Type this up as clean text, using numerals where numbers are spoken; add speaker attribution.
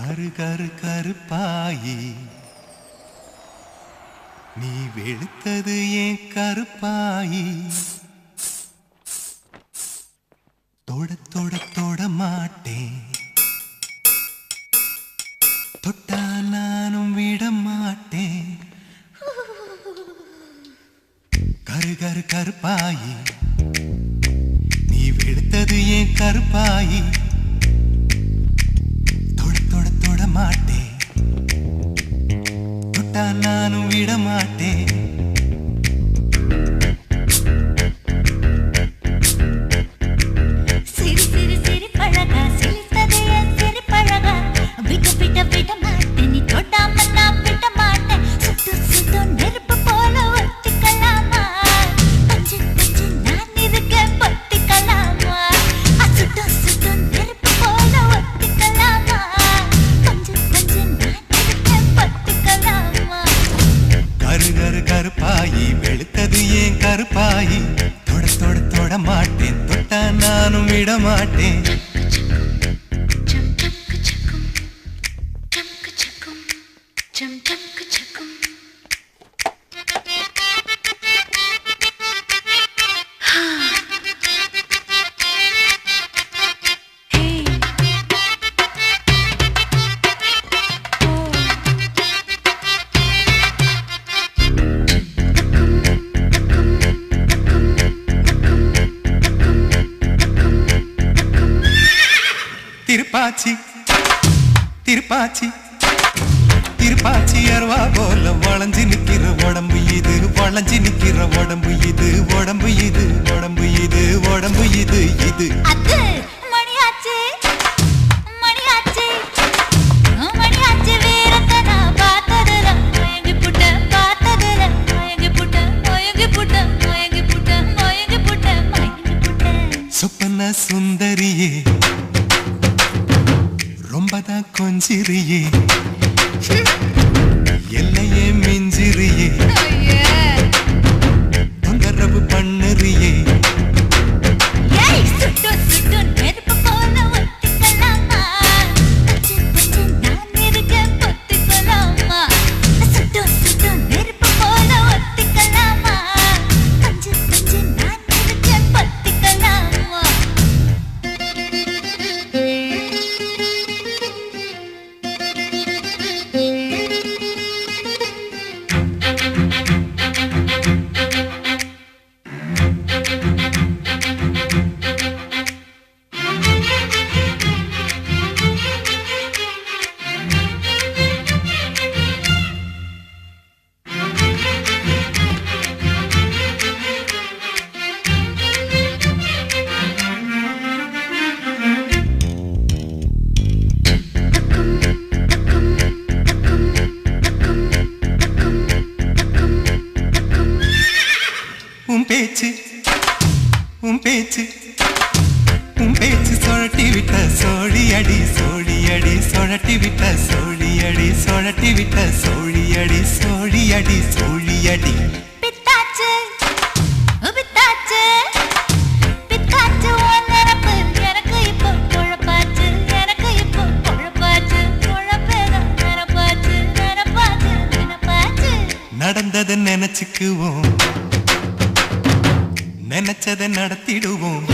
Speaker 1: கரு கரு கருப்பாயி நீ வெளுத்தது ஏன் கருப்பாயி தொட தொட தொட மாட்டேன் தொட்டா நானும் விட மாட்டேன் கரு கரு கருப்பாயி நீ வெளுத்தது ஏன் கருப்பாயி தொட தொட தொட மாட்டேன் தொட்டா நானும் விட மாட்டேன் கருப்பாயி வெளுத்தது ஏன் கருப்பாயி தொட தொட தொட மாட்டேன் தொட்டா நானும் விட மாட்டேன் திருப்பாச்சி திருப்பாச்சி திருப்பாச்சி அருவா போல வளைஞ்சு நிக்கிற உடம்பு இது வளைஞ்சு நிக்கிற உடம்பு இது உடம்பு இது உடம்பு இது உடம்பு இது இது
Speaker 2: மணியாச்சு மணியாச்சு மணியாச்சு வீரத்தனா பார்த்ததுல மயங்கி புட்ட பார்த்ததுல மயங்கி புட்ட மயங்கி புட்ட மயங்கி புட்ட மயங்கி புட்ட மயங்கி புட்ட
Speaker 1: சொப்பன சுந்தரியே ரொம்பதான் கொஞ்சிரியே எல்லையே மிஞ்சிரியே தொந்தரவு பண்ணுறியே
Speaker 2: சுட்டு சுட்டு நெருப்பு போல ஒத்திக்கலாமா நான் இருக்க பொத்திக்கலாமா சுட்டு சுட்டு நெருப்பு போல ஒத்திக்கலாமா பஞ்சு பஞ்சு நான் இருக்க பொத்திக்கலாமா
Speaker 1: பேச்சு உன் பேச்சு உன் பேச்சு சொழட்டி விட்ட சோழி அடி சோழி அடி சொழட்டி விட்ட சோழி அடி சொழட்டி விட்ட சோழி அடி சோழி அடி சோழி அடி
Speaker 2: பித்தாச்சு பித்தாச்சு பித்தாச்சு உன்னரப்பு எனக்கு இப்போ குழப்பாச்சு எனக்கு இப்போ குழப்பாச்சு குழப்பேதான் நினப்பாச்சு நினப்பாச்சு நினப்பாச்சு
Speaker 1: நடந்ததை நினைச்சுக்குவோம் நினைச்சதை நடத்திடுவோம்